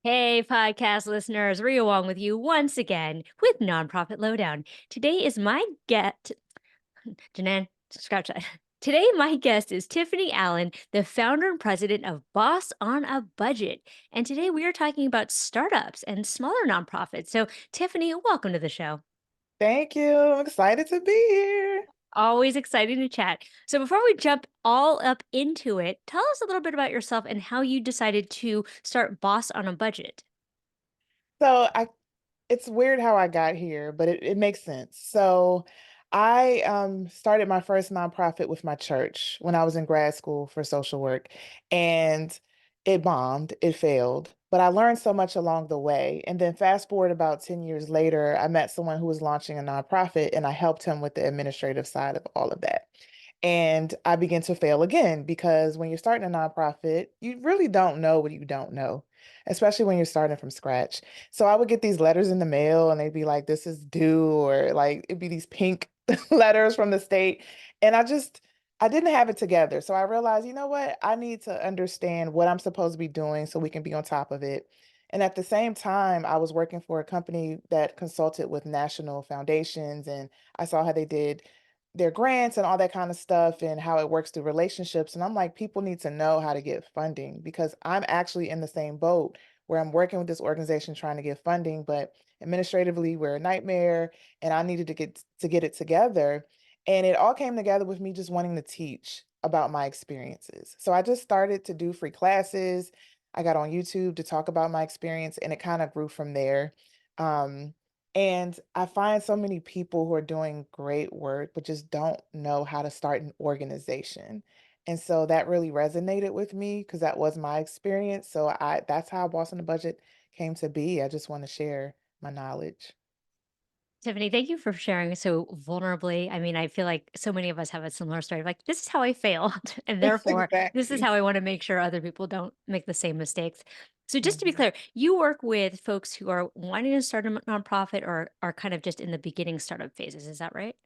Hey, podcast listeners, Ria Wong with you once again with Nonprofit Lowdown. Today is my guest, Janan, scratch that. Today, my guest is Tiffany Allen, the founder and president of Boss on a Budget. And today we are talking about startups and smaller nonprofits. So, Tiffany, welcome to the show. Thank you. I'm excited to be here. Always exciting to chat. So, before we jump all up into it, tell us a little bit about yourself and how you decided to start Boss on a Budget. So I it's weird how I got here, but it makes sense. So I started my first nonprofit with my church when I was in grad school for social work, and it bombed, it failed. But I learned so much along the way. And then fast forward about 10 years later, I met someone who was launching a nonprofit and I helped him with the administrative side of all of that. And I began to fail again because when you're starting a nonprofit, you really don't know what you don't know, especially when you're starting from scratch. So I would get these letters in the mail and they'd be like, this is due, or like it'd be these pink letters from the state. And I didn't have it together. So I realized, you know what? I need to understand what I'm supposed to be doing so we can be on top of it. And at the same time, I was working for a company that consulted with national foundations, and I saw how they did their grants and all that kind of stuff and how it works through relationships. And I'm like, people need to know how to get funding because I'm actually in the same boat where I'm working with this organization trying to get funding, but administratively we're a nightmare and I needed to get it together. And it all came together with me just wanting to teach about my experiences. So I just started to do free classes. I got on YouTube to talk about my experience and it kind of grew from there. Um, and I find so many people who are doing great work, but just don't know how to start an organization. And so that really resonated with me because that was my experience. So that's how Boss on the Budget came to be. I just want to share my knowledge. Tiffany, thank you for sharing so vulnerably. I mean, I feel like so many of us have a similar story. Like, this is how I failed. And therefore, this is Exactly. how I want to make sure other people don't make the same mistakes. So, just to be Mhm. clear, you work with folks who are wanting to start a nonprofit or are kind of just in the beginning startup phases. Is that right?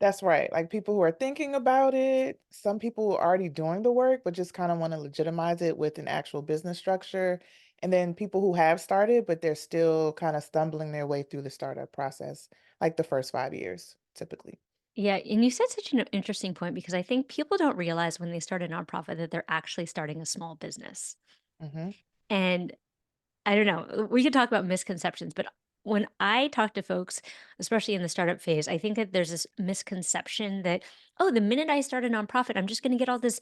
That's right. Like people who are thinking about it, some people who are already doing the work, but just kind of want to legitimize it with an actual business structure. And then people who have started, but they're still kind of stumbling their way through the startup process, like the first 5 years, typically. Yeah. And you said such an interesting point because I think people don't realize when they start a nonprofit that they're actually starting a small business. Hmm. And I don't know. We could talk about misconceptions, but when I talk to folks, especially in the startup phase, I think that there's this misconception that, oh, the minute I start a nonprofit, I'm just going to get all this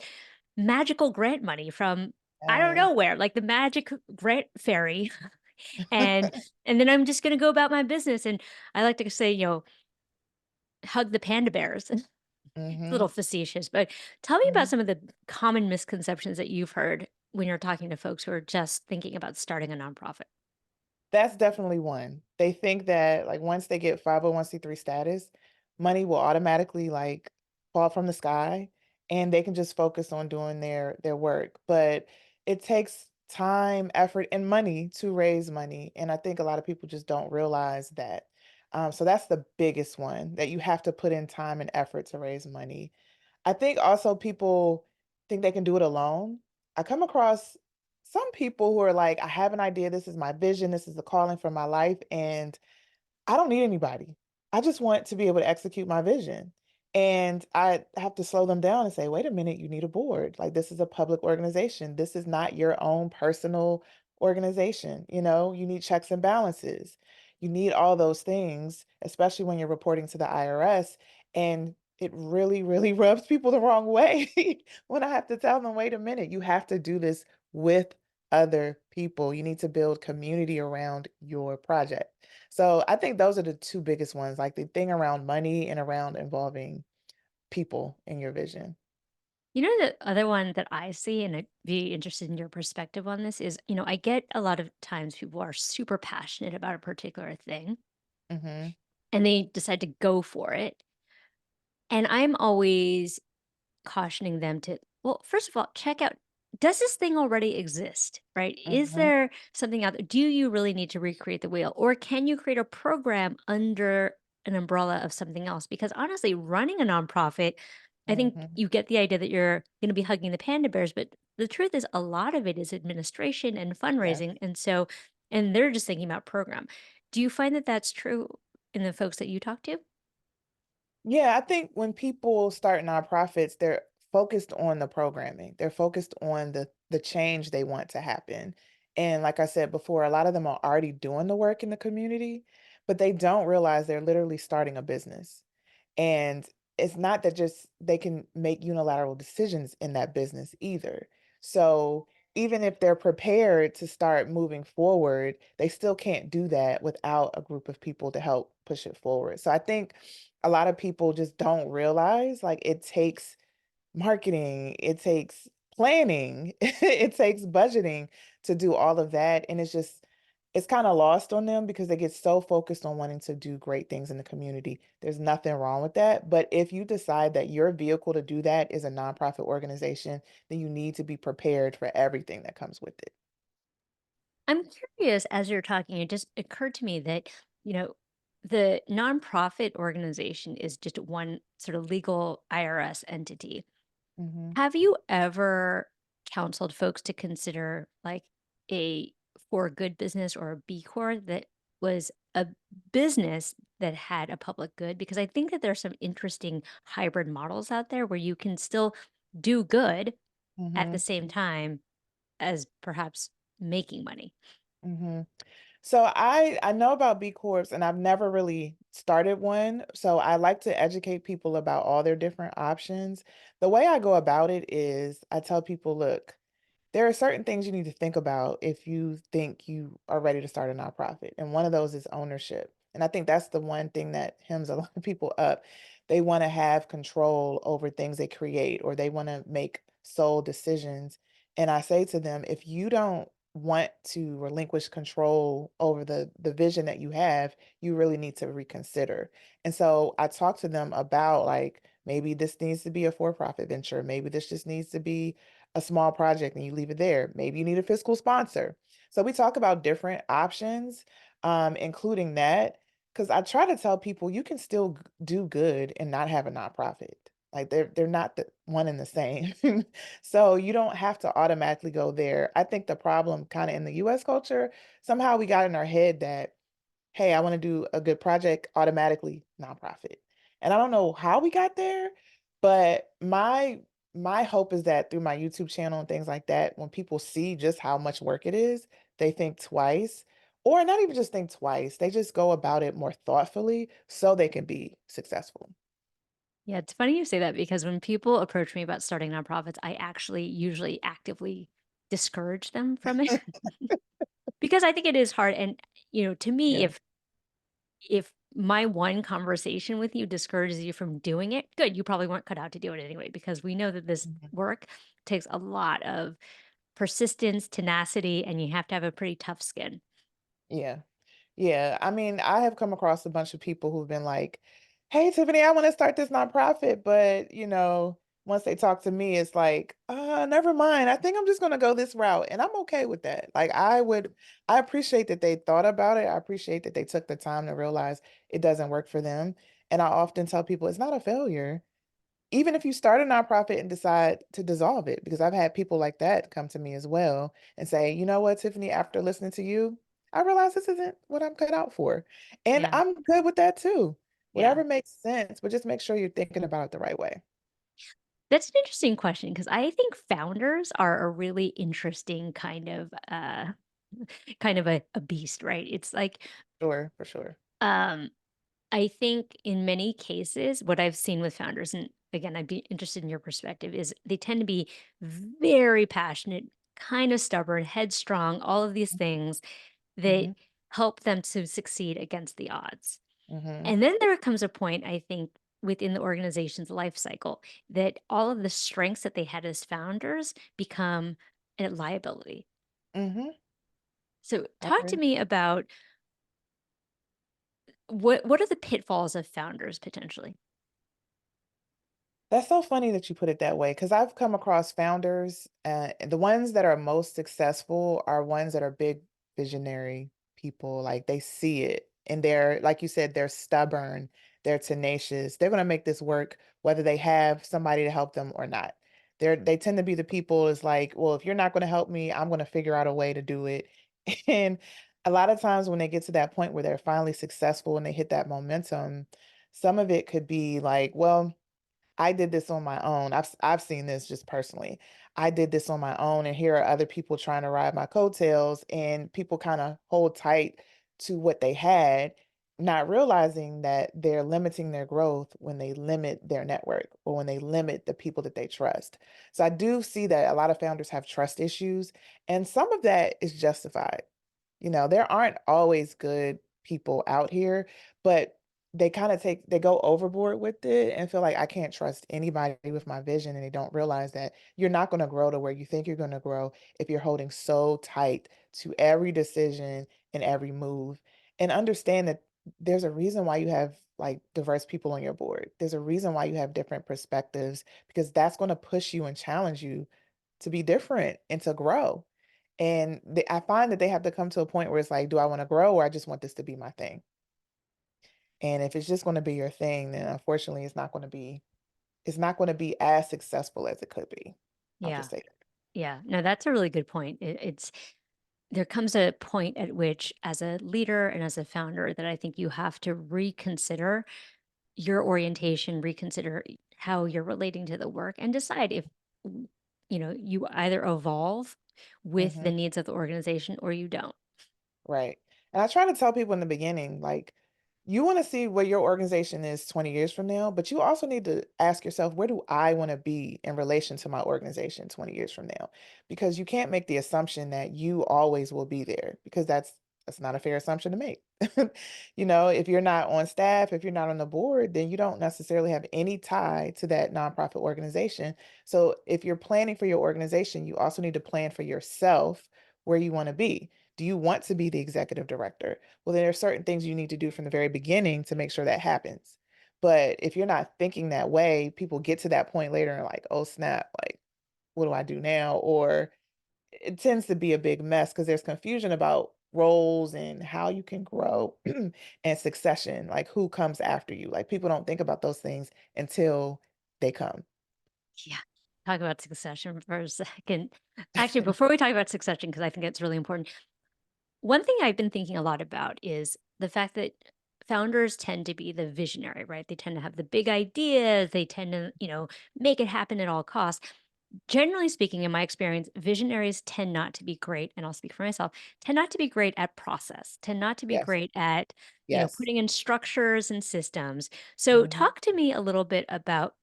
magical grant money from I don't Yes. know where, like the magic grant fairy, and and then I'm just going to go about my business. And I like to say, hug the panda bears. It's a Hmm. little facetious, but tell me about some of the common misconceptions that you've heard when you're talking to folks who are just thinking about starting a nonprofit. That's definitely one. They think that like once they get 501(c)(3) status, money will automatically like fall from the sky and they can just focus on doing their work. But it takes time, effort, and money to raise money. And I think a lot of people just don't realize that. So that's the biggest one that you have to put in time and effort to raise money. I think also people think they can do it alone. I come across some people who are like, I have an idea, this is my vision, this is the calling for my life, and I don't need anybody. I just want to be able to execute my vision. And I have to slow them down and say, wait a minute, you need a board. Like, this is a public organization. This is not your own personal organization. You need checks and balances. You need all those things, especially when you're reporting to the IRS. And it really, really rubs people the wrong way when I have to tell them, wait a minute, you have to do this with other people. You need to build community around your project. So I think those are the 2 biggest ones, like the thing around money and around involving people in your vision. You know, the other one that I see, and I'd be interested in your perspective on this is, I get a lot of times people are super passionate about a particular thing Mhm, and they decide to go for it. And I'm always cautioning them to, well, first of all, check out, does this thing already exist? Right? Is mhm, there something out there? Do you really need to recreate the wheel? Or can you create a program under an umbrella of something else? Because honestly, running a nonprofit, I think mhm, you get the idea that you're going to be hugging the panda bears, but the truth is a lot of it is administration and yes, fundraising. And so and they're just thinking about program. Do you find that that's true in the folks that you talk to? Yeah, I think when people start nonprofits, they're focused on the programming. They're focused on the change they want to happen. And like I said before, a lot of them are already doing the work in the community, but they don't realize they're literally starting a business. And it's not that just they can make unilateral decisions in that business either. So even if they're prepared to start moving forward, they still can't do that without a group of people to help push it forward. So I think a lot of people just don't realize like it takes marketing, it takes planning, it takes budgeting to do all of that. And it's kind of lost on them because they get so focused on wanting to do great things in the community. There's nothing wrong with that. But if you decide that your vehicle to do that is a nonprofit organization, then you need to be prepared for everything that comes with it. I'm curious, as you're talking, it just occurred to me that, you know, the nonprofit organization is just one sort of legal IRS entity. Hmm. Have you ever counseled folks to consider like a for good business or a B Corp that was a business that had a public good? Because I think that there's some interesting hybrid models out there where you can still do good at the Hmm. same time as perhaps making money. Hmm. So I know about B Corps and I've never really started one. So I like to educate people about all their different options. The way I go about it is I tell people, look, there are certain things you need to think about if you think you are ready to start a nonprofit. And one of those is ownership. And I think that's the one thing that hems a lot of people up. They want to have control over things they create or they want to make sole decisions. And I say to them, if you don't want to relinquish control over the vision that you have, you really need to reconsider. And so I talk to them about like maybe this needs to be a for-profit venture, maybe this just needs to be a small project and you leave it there. Maybe you need a fiscal sponsor. So we talk about different options, including that, because I try to tell people you can still do good and not have a nonprofit. Like they're not the one and the same. So you don't have to automatically go there. I think the problem kind of in the US culture, somehow we got in our head that hey, I want to do a good project, automatically nonprofit. And I don't know how we got there, but my hope is that through my YouTube channel and things like that, when people see just how much work it is, they think twice, or not even just think twice. They just go about it more thoughtfully so they can be successful. Yeah, it's funny you say that because when people approach me about starting nonprofits, I actually usually actively discourage them from it because I think it is hard. And, to me, Yeah. if my one conversation with you discourages you from doing it, good. You probably weren't cut out to do it anyway, because we know that this Mhm. work takes a lot of persistence, tenacity, and you have to have a pretty tough skin. Yeah. Yeah, I mean, I have come across a bunch of people who've been like, "Hey, Tiffany, I want to start this nonprofit," but once they talk to me, it's like, never mind. I think I'm just going to go this route," and I'm okay with that. Like, I appreciate that they thought about it. I appreciate that they took the time to realize it doesn't work for them. And I often tell people it's not a failure. Even if you start a nonprofit and decide to dissolve it, because I've had people like that come to me as well and say, you know what, Tiffany, after listening to you, I realize this isn't what I'm cut out for. And Yeah. I'm good with that too. Yeah. Whatever makes sense, but just make sure you're thinking about it the right way. That's an interesting question because I think founders are a really interesting kind of a beast, right? It's like, Sure, for sure. um, I think in many cases, what I've seen with founders, and again, I'd be interested in your perspective, is they tend to be very passionate, kind of stubborn, headstrong, all of these things that Mm-hmm. help them to succeed against the odds. Mm-hmm. And then there comes a point, I think, within the organization's life cycle that all of the strengths that they had as founders become a liability. Mm-hmm. So I talk to agree. me about what are the pitfalls of founders potentially? That's so funny that you put it that way because I've come across founders, the ones that are most successful are ones that are big visionary people. Like they see it and they're, like you said, they're stubborn, they're tenacious. They're going to make this work whether they have somebody to help them or not. They tend to be the people is like, well, if you're not going to help me, I'm going to figure out a way to do it. And a lot of times when they get to that point where they're finally successful and they hit that momentum, some of it could be like, well, I did this on my own. I've seen this just personally. I did this on my own, and here are other people trying to ride my coattails, and people kind of hold tight to what they had, not realizing that they're limiting their growth when they limit their network or when they limit the people that they trust. So I do see that a lot of founders have trust issues, and some of that is justified. There aren't always good people out here, but they go overboard with it and feel like I can't trust anybody with my vision. And they don't realize that you're not going to grow to where you think you're going to grow if you're holding so tight to every decision and every move. And understand that there's a reason why you have like diverse people on your board. There's a reason why you have different perspectives because that's going to push you and challenge you to be different and to grow. And I find that they have to come to a point where it's like, do I want to grow or I just want this to be my thing? And if it's just going to be your thing, then unfortunately it's not going to be as successful as it could be. I'll Yeah. just say that. Yeah. No, that's a really good point. It's there comes a point at which, as a leader and as a founder, that I think you have to reconsider your orientation, reconsider how you're relating to the work, and decide if you either evolve with the Mhm. needs of the organization or you don't. Right. And I try to tell people in the beginning, like, you want to see where your organization is 20 years from now, but you also need to ask yourself, where do I want to be in relation to my organization 20 years from now? Because you can't make the assumption that you always will be there because that's not a fair assumption to make. If you're not on staff, if you're not on the board, then you don't necessarily have any tie to that nonprofit organization. So if you're planning for your organization, you also need to plan for yourself where you want to be. Do you want to be the executive director? Well, there are certain things you need to do from the very beginning to make sure that happens. But if you're not thinking that way, people get to that point later and like, oh snap, like, what do I do now? Or it tends to be a big mess because there's confusion about roles and how you can grow and succession, like who comes after you. Like people don't think about those things until they come. Yeah. Talk about succession for a second. Actually, before we talk about succession, because I think it's really important, one thing I've been thinking a lot about is the fact that founders tend to be the visionary, right? They tend to have the big ideas. They tend to, make it happen at all costs. Generally speaking, in my experience, visionaries tend not to be great, and I'll speak for myself, tend not to be great at process, tend not to be Yes. great at, Yes. putting in structures and systems. So Mhm. talk to me a little bit about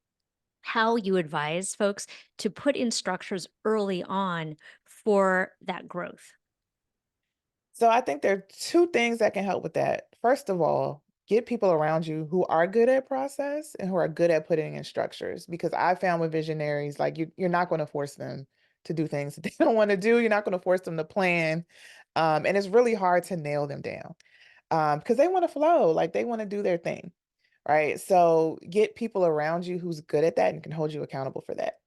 how you advise folks to put in structures early on for that growth. So I think there are two things that can help with that. First of all, get people around you who are good at process and who are good at putting in structures. Because I found with visionaries, like you're not going to force them to do things that they don't want to do. You're not going to force them to plan. And it's really hard to nail them down because they want to flow, like they want to do their thing. Right? So get people around you who's good at that and can hold you accountable for that.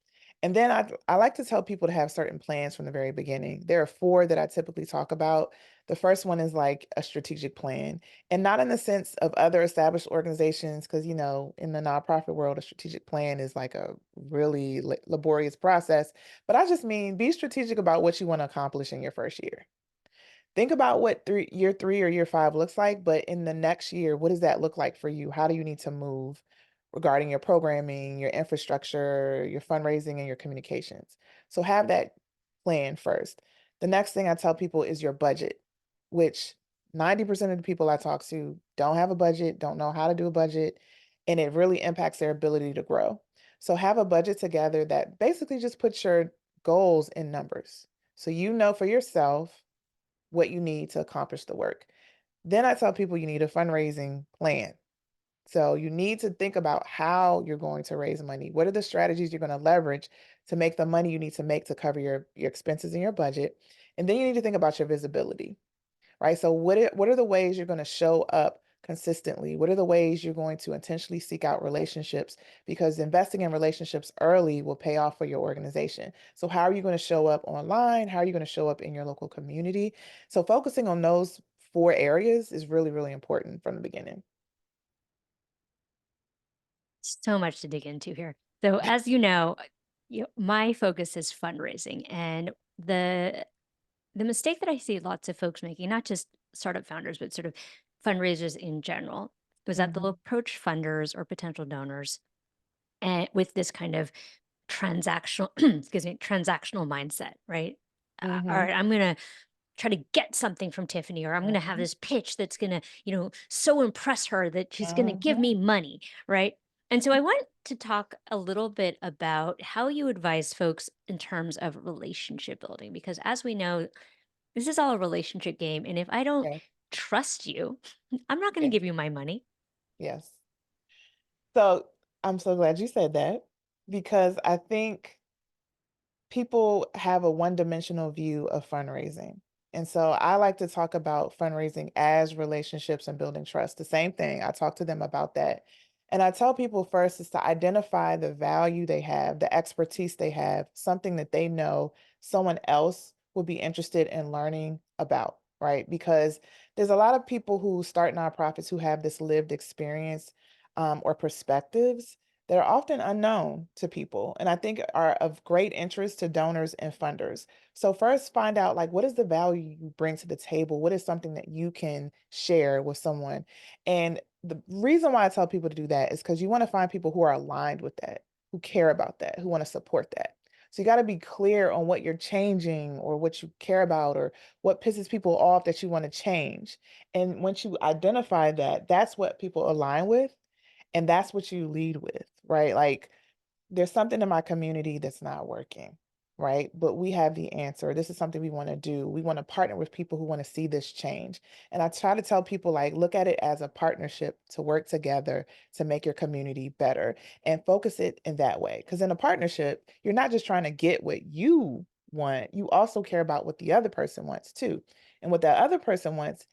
And then I like to tell people to have certain plans from the very beginning. There are four that I typically talk about. The first one is like a strategic plan, and not in the sense of other established organizations, because in the nonprofit world, a strategic plan is like a really laborious process. But I just mean be strategic about what you want to accomplish in your first year. Think about what year 3 or year 5 looks like, but in the next year, what does that look like for you? How do you need to move regarding your programming, your infrastructure, your fundraising, and your communications? So have that plan first. The next thing I tell people is your budget, which 90% of the people I talk to don't have a budget, don't know how to do a budget, and it really impacts their ability to grow. So have a budget together that basically just puts your goals in numbers. So you know for yourself what you need to accomplish the work. Then I tell people you need a fundraising plan. So you need to think about how you're going to raise money. What are the strategies you're going to leverage to make the money you need to make to cover your expenses and your budget? And then you need to think about your visibility, right? So what are the ways you're going to show up consistently? What are the ways you're going to intentionally seek out relationships? Because investing in relationships early will pay off for your organization. So how are you going to show up online? How are you going to show up in your local community? So focusing on those four areas is really, really important from the beginning. So much to dig into here. So, as you know, my focus is fundraising, and the mistake that I see lots of folks making, not just startup founders, but sort of fundraisers in general, was that they'll Mhm. approach funders or potential donors and with this kind of transactional, excuse me, transactional mindset, right? All Mhm. right, I'm gonna try to get something from Tiffany, or I'm gonna have Mhm. this pitch that's gonna, so impress her that she's gonna give Mhm. me money, right? And so I want to talk a little bit about how you advise folks in terms of relationship building, because as we know, this is all a relationship game. And if I don't Yes. trust you, I'm not gonna Yes. give you my money. Yes. So, I'm so glad you said that because I think people have a one-dimensional view of fundraising. And so I like to talk about fundraising as relationships and building trust. The same thing. I talk to them about that. And I tell people first is to identify the value they have, the expertise they have, something that they know someone else would be interested in learning about, right? Because there's a lot of people who start nonprofits who have this lived experience or perspectives that are often unknown to people and I think are of great interest to donors and funders. So first find out like what is the value you bring to the table? What is something that you can share with someone? And the reason why I tell people to do that is because you want to find people who are aligned with that, who care about that, who want to support that. So you got to be clear on what you're changing or what you care about or what pisses people off that you want to change. And once you identify that, that's what people align with and that's what you lead with, right? Like, there's something in my community that's not working, right? But we have the answer. This is something we want to do. We want to partner with people who want to see this change. And I try to tell people, like, look at it as a partnership to work together to make your community better and focus it in that way. Because in a partnership, you're not just trying to get what you want, you also care about what the other person wants too. And what that other person wants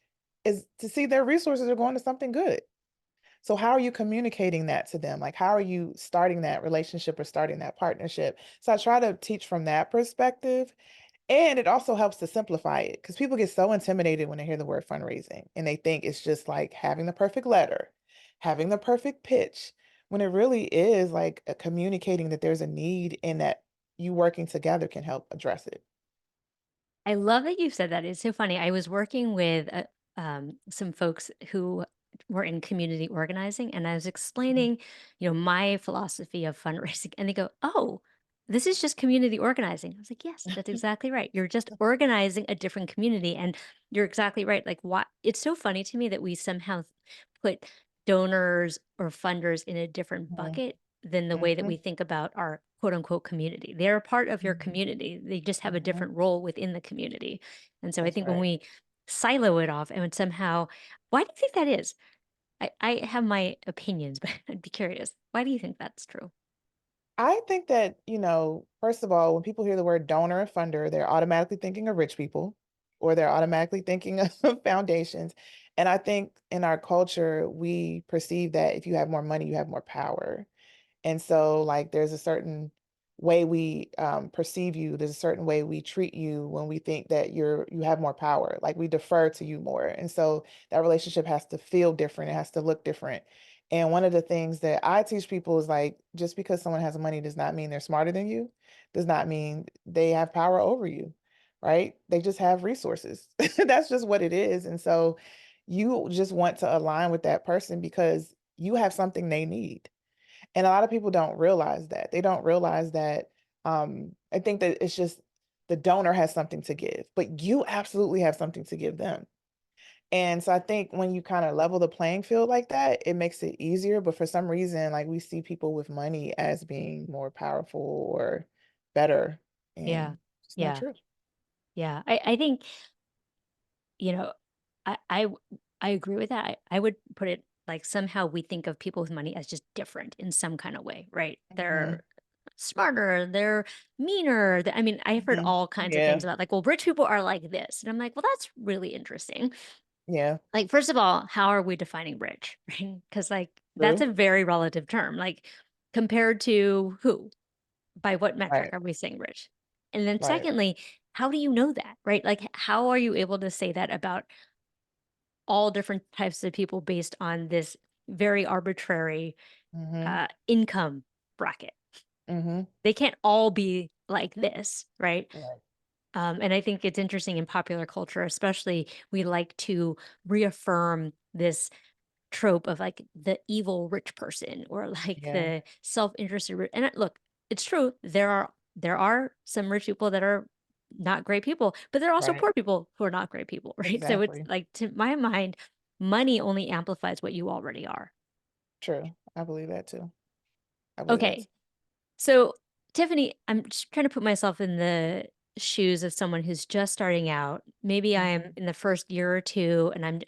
is to see their resources are going to something good. So how are you communicating that to them? Like, how are you starting that relationship or starting that partnership? So I try to teach from that perspective. And it also helps to simplify it because people get so intimidated when they hear the word fundraising and they think it's just like having the perfect letter, having the perfect pitch, when it really is like communicating that there's a need and that you working together can help address it. I love that you said that. It's so funny. I was working with some folks who were in community organizing, and I was Mhm. explaining, my philosophy of fundraising, and they go, "Oh, this is just community organizing." I was like, "Yes, that's exactly right. You're just organizing a different community, and you're exactly right." Like, why? It's so funny to me that we somehow put donors or funders in a different Mhm. bucket than the way that we Mhm. think about our quote unquote community. They're a part of your Mhm. community. They just have a Mhm. different role within the community. And so I That's think when right. we silo it off and somehow, why do you think that is? I have my opinions, but I'd be curious. Why do you think that's true? I think that, first of all, when people hear the word donor and funder, they're automatically thinking of rich people or they're automatically thinking of foundations. And I think in our culture, we perceive that if you have more money, you have more power. And so, like, there's a certain way we perceive you. There's a certain way we treat you when we think that you have more power. Like we defer to you more, and so that relationship has to feel different. It has to look different. And one of the things that I teach people is like, just because someone has money does not mean they're smarter than you. Does not mean they have power over you, right? They just have resources. That's just what it is. And so, you just want to align with that person because you have something they need and a lot of people don't realize that. They don't realize that, I think that it's just the donor has something to give, but you absolutely have something to give them. And so I think when you kind of level the playing field like that, it makes it easier. But for some reason, like we see people with money as being more powerful or better, Yeah. and it's not Yeah. true. Yeah. I think, you know, I, I, w- I agree with that. I would put it like somehow we think of people with money as just different in some kind of way, right? Mhm, They're smarter, they're meaner. I mean, I've heard mhm. all kinds of things Yeah, about like, well, rich people are like this. And I'm like, well, that's really interesting. yeah, Like, first of all, how are we defining rich? Right? Because, like, that's true. a very relative term. Like, compared to who? By what metric Right, are we saying rich? And then, right. secondly, how do you know that? Right? Like, how are you able to say that about all different types of people based on this very arbitrary Mhm, income bracket? mhm. They can't all be like this, right? Right. And I think it's interesting in popular culture, especially, we like to reaffirm this trope of like the evil rich person or like Yeah, the self-interested and look, it's true. There are some rich people that are not great people, but there are also right. poor people who are not great people, right? So it's Exactly. like, to my mind, money only amplifies what you already are. True. I believe that too. I believe that Okay. too. So, Tiffany, I'm just trying to put myself in the shoes of someone who's just starting out. Maybe I'm Mhm. in the first year or two, and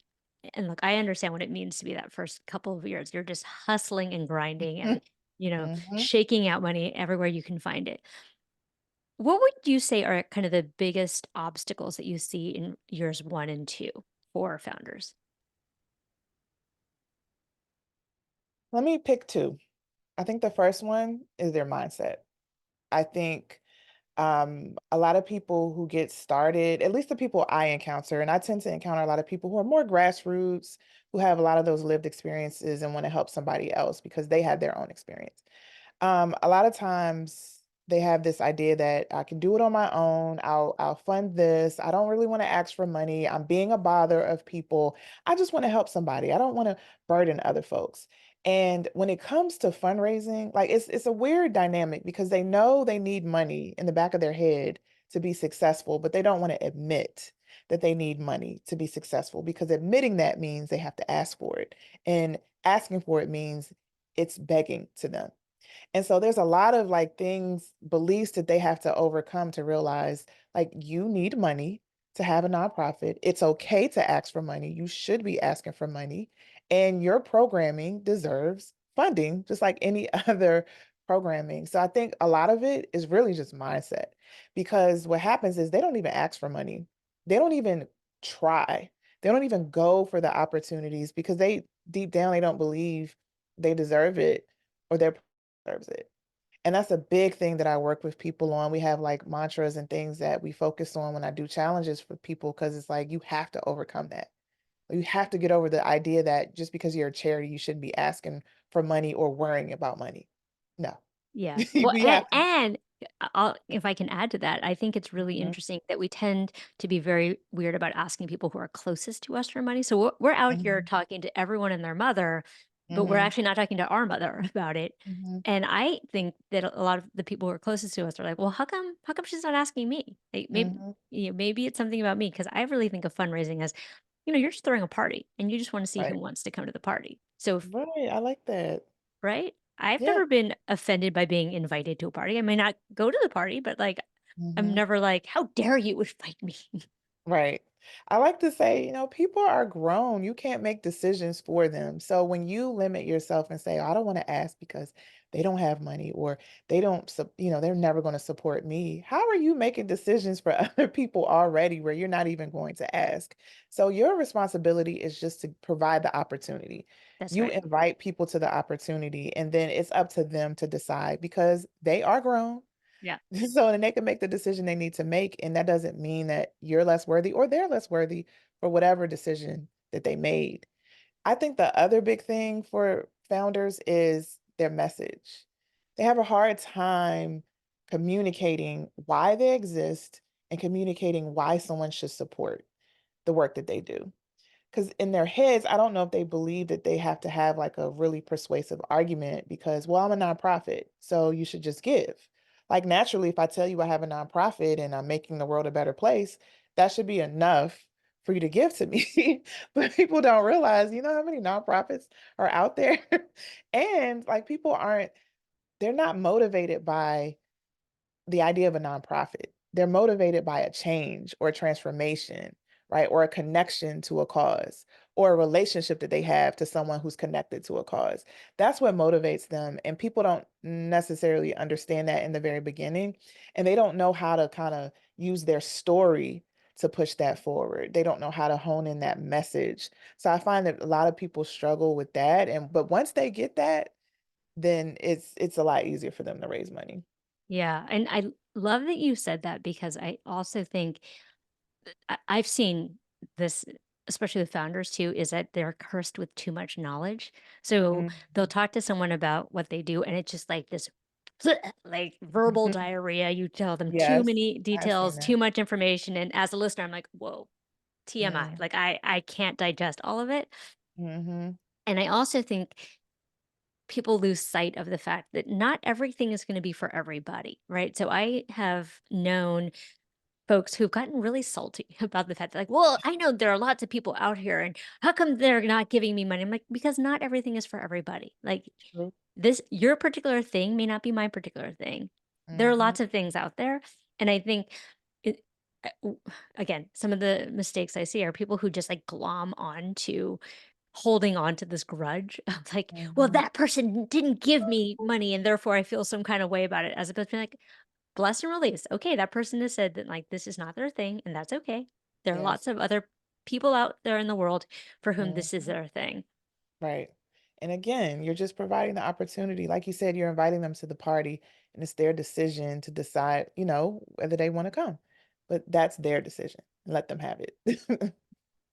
look, I understand what it means to be that first couple of years. You're just hustling and grinding and, Mhm. shaking out money everywhere you can find it. What would you say are kind of the biggest obstacles that you see in years 1 and 2 for founders? Let me pick 2. I think the first one is their mindset. I think a lot of people who get started, at least the people I encounter, and I tend to encounter a lot of people who are more grassroots, who have a lot of those lived experiences and want to help somebody else because they had their own experience. A lot of times they have this idea that I can do it on my own. I'll fund this. I don't really want to ask for money. I'm being a bother of people. I just want to help somebody. I don't want to burden other folks. And when it comes to fundraising, like it's a weird dynamic because they know they need money in the back of their head to be successful, but they don't want to admit that they need money to be successful because admitting that means they have to ask for it. And asking for it means it's begging to them. And so there's a lot of like things, beliefs that they have to overcome to realize like you need money to have a nonprofit. It's okay to ask for money. You should be asking for money. And your programming deserves funding, just like any other programming. So I think a lot of it is really just mindset because what happens is they don't even ask for money. They don't even try. They don't even go for the opportunities because they deep down they don't believe they deserve it or they're deserves it. And that's a big thing that I work with people on. We have like mantras and things that we focus on when I do challenges for people because it's like you have to overcome that. You have to get over the idea that just because you're a charity, you shouldn't be asking for money or worrying about money. No, Yeah. Well, we have to. I'll if I can add to that, I think it's really Mhm, interesting that we tend to be very weird about asking people who are closest to us for money. So we're out here mhm, talking to everyone and their mother, but we're mhm, actually not talking to our mother about it. mhm, And I think that a lot of the people who are closest to us are like, well, how come she's not asking me? Like, mhm. maybe it's something about me because I really think of fundraising as, you're just throwing a party and you just want to see who Right. wants to come to the party. So Right. I like that. right? I've Yeah. never been offended by being invited to a party. I may not go to the party, but, like, I'm Mhm. never like, "How dare you invite me?" Right. I like to say, people are grown. You can't make decisions for them. So when you limit yourself and say, I don't want to ask because they don't have money or they don't, they're never going to support me. How are you making decisions for other people already where you're not even going to ask? So your responsibility is just to provide the opportunity. That's You right. invite people to the opportunity and then it's up to them to decide because they are grown. Yeah. So then they can make the decision they need to make, and that doesn't mean that you're less worthy or they're less worthy for whatever decision that they made. I think the other big thing for founders is their message. They have a hard time communicating why they exist and communicating why someone should support the work that they do. Because in their heads, I don't know if they believe that they have to have like a really persuasive argument because, well, I'm a nonprofit, so you should just give. Like naturally, if I tell you I have a nonprofit and I'm making the world a better place, that should be enough for you to give to me. But people don't realize, how many nonprofits are out there? And like people they're not motivated by the idea of a nonprofit. They're motivated by a change or a transformation, right? Or a connection to a cause or a relationship that they have to someone who's connected to a cause. That's what motivates them. And people don't necessarily understand that in the very beginning. And they don't know how to kind of use their story to push that forward. They don't know how to hone in that message. So I find that a lot of people struggle with that. But once they get that, then it's a lot easier for them to raise money. Yeah, and love that you said that because I also think I've seen this, especially with founders too, is that they're cursed with too much knowledge. So they'll Mhm. talk to someone about what they do, and it's just like this. like verbal Mhm. diarrhea. You tell them too Yes, many I've seen details, that. too much information. And as a listener, I'm like, whoa, TMI. Mm, Like I can't digest all of it. mhm. And I also think people lose sight of the fact that not everything is going to be for everybody, right? So I have known folks who've gotten really salty about the fact that, like, well, I know there are lots of people out here, and how come they're not giving me money? I'm like, because not everything is for everybody. Like, True. this, your particular thing may not be my particular thing. There are Mhm. lots of things out there. And I think it, again, some of the mistakes I see are people who just like glom on to holding on to this grudge of like, well, Mhm. that person didn't give me money and therefore I feel some kind of way about it, as opposed to being like, bless and release. Okay, that person has said that like this is not their thing, and that's okay. There are Yes. lots of other people out there in the world for whom this is Mhm. their thing. Right. And again, you're just providing the opportunity. Like you said, you're inviting them to the party, and it's their decision to decide, whether they want to come. But that's their decision. Let them have it.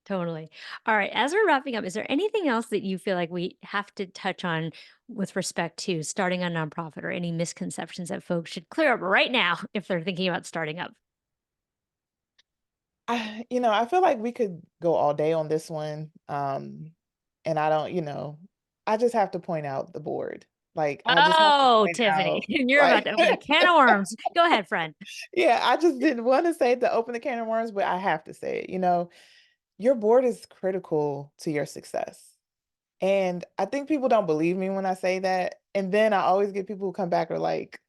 Totally. All right. As we're wrapping up, is there anything else that you feel like we have to touch on with respect to starting a nonprofit or any misconceptions that folks should clear up right now if they're thinking about starting up? I feel like we could go all day on this one. And I don't, I just have to point out the board. Like, I just have to Oh, point Tiffany, out, you're about like, to open a can of worms. Go ahead, friend. yeah, I just didn't want to say it to open the can of worms, but I have to say it. Your board is critical to your success. And I think people don't believe me when I say that. And then I always get people who come back are like,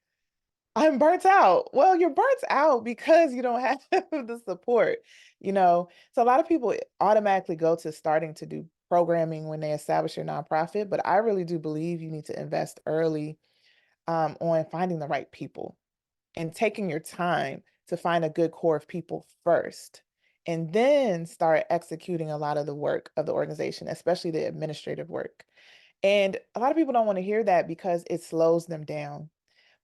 I'm burnt out. Well, you're burnt out because you don't have the support. So a lot of people automatically go to starting to do programming when they establish your nonprofit, but I really do believe you need to invest early on finding the right people and taking your time to find a good core of people first, and then start executing a lot of the work of the organization, especially the administrative work. And a lot of people don't want to hear that because it slows them down.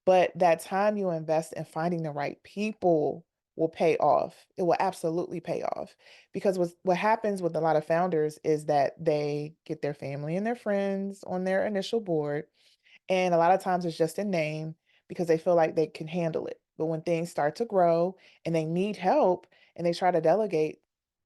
But that time you invest in finding the right people will pay off. It will absolutely pay off. Because what happens with a lot of founders is that they get their family and their friends on their initial board, and a lot of times it's just a name because they feel like they can handle it. But when things start to grow and they need help and they try to delegate,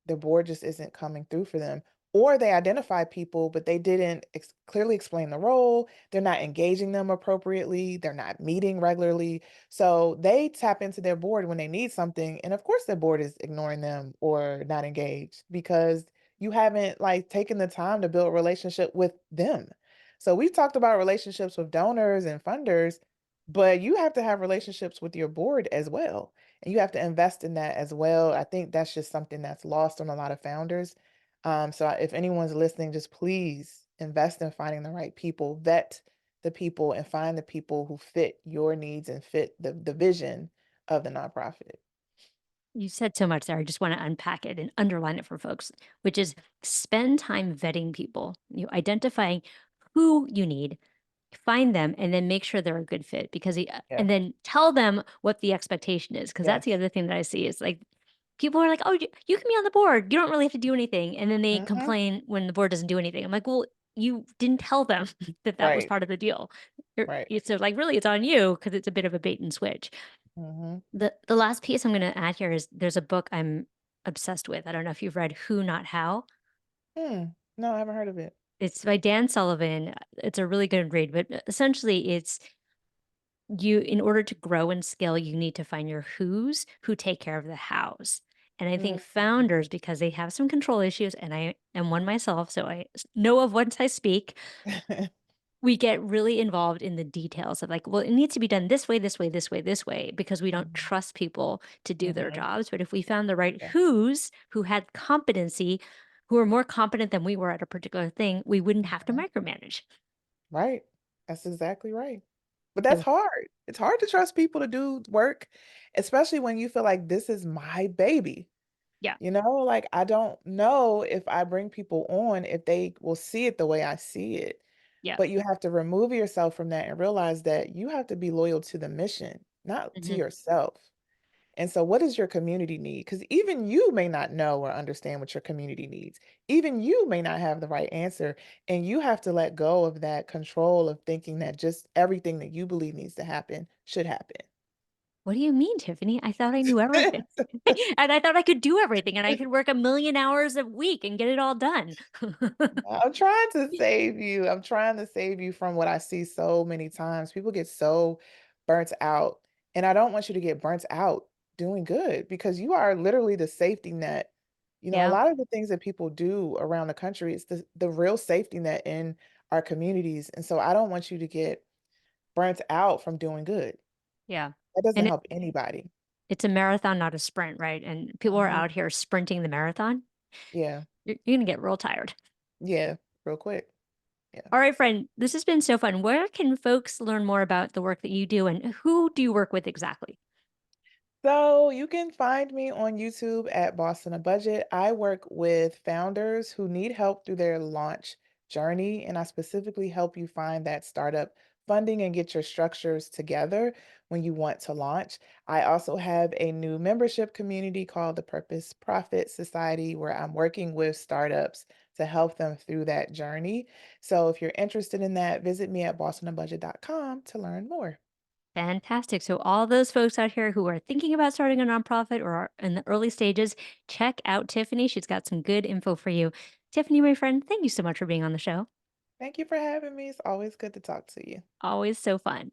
the board just isn't coming through for them. Or they identify people, but they didn't clearly explain the role. They're not engaging them appropriately. They're not meeting regularly. So they tap into their board when they need something. And of course, their board is ignoring them or not engaged because you haven't like taken the time to build a relationship with them. So we've talked about relationships with donors and funders, but you have to have relationships with your board as well. And you have to invest in that as well. I think that's just something that's lost on a lot of founders. If anyone's listening, just please invest in finding the right people, vet the people, and find the people who fit your needs and fit the vision of the nonprofit. You said so much there. I just want to unpack it and underline it for folks, which is spend time vetting people, identifying who you need, find them, and then make sure they're a good fit because Yes. and then tell them what the expectation is. Cause that's the Yes. other thing that I see is like people are like, oh, you can be on the board. You don't really have to do anything. And then they Hmm. complain when the board doesn't do anything. I'm like, well, you didn't tell them that that was Right. part of the deal. Right. So like really it's on you because it's a bit of a bait and switch. Hmm. The last piece I'm gonna add here is there's a book I'm obsessed with. I don't know if you've read Who Not How. No, I haven't heard of it. It's by Dan Sullivan. It's a really good read, but essentially it's you in order to grow and scale, you need to find your who's who take care of the hows. And I think Mm. founders, because they have some control issues, and I am one myself, so know of what I speak. We get really involved in the details of like, well, it needs to be done this way, this way, this way, this way, because we don't Mhm. trust people to do their Mhm. jobs. But if we found the right Yeah. who's who had competency, who were more competent than we were at a particular thing, we wouldn't have to Mhm. micromanage. Right. That's exactly right. But that's So hard. It's hard to trust people to do work, especially when you feel like this is my baby. yeah, Like I don't know if I bring people on if they will see it the way I see it. yeah. But you have to remove yourself from that and realize that you have to be loyal to the mission, not to Mhm. yourself. And so, what does your community need? Because even you may not know or understand what your community needs. Even you may not have the right answer. And you have to let go of that control of thinking that just everything that you believe needs to happen should happen. What do you mean, Tiffany? I thought I knew everything. And I thought I could do everything and I could work a million hours a week and get it all done. I'm trying to save you. I'm trying to save you from what I see so many times. People get so burnt out, and I don't want you to get burnt out doing good because you are literally the safety net. A Yeah, lot of the things that people do around the country, it's the real safety net in our communities. And so I don't want you to get burnt out from doing good. yeah. That doesn't And help anybody. it's a marathon, not a sprint, right? And people are Mhm. out here sprinting the marathon. Yeah. You're gonna get real tired. Yeah. Real quick. Yeah. All right, friend, this has been so fun. Where can folks learn more about the work that you do and who do you work with exactly? So you can find me on YouTube at Boston a Budget. I work with founders who need help through their launch journey, and I specifically help you find that startup funding and get your structures together when you want to launch. I also have a new membership community called the Purpose Profit Society where I'm working with startups to help them through that journey. So if you're interested in that, visit me at bostonabudget.com to learn more. Fantastic. So, all those folks out here who are thinking about starting a nonprofit or are in the early stages, check out Tiffany. She's got some good info for you. Tiffany, my friend, thank you so much for being on the show. Thank you for having me. It's always good to talk to you. Always so fun.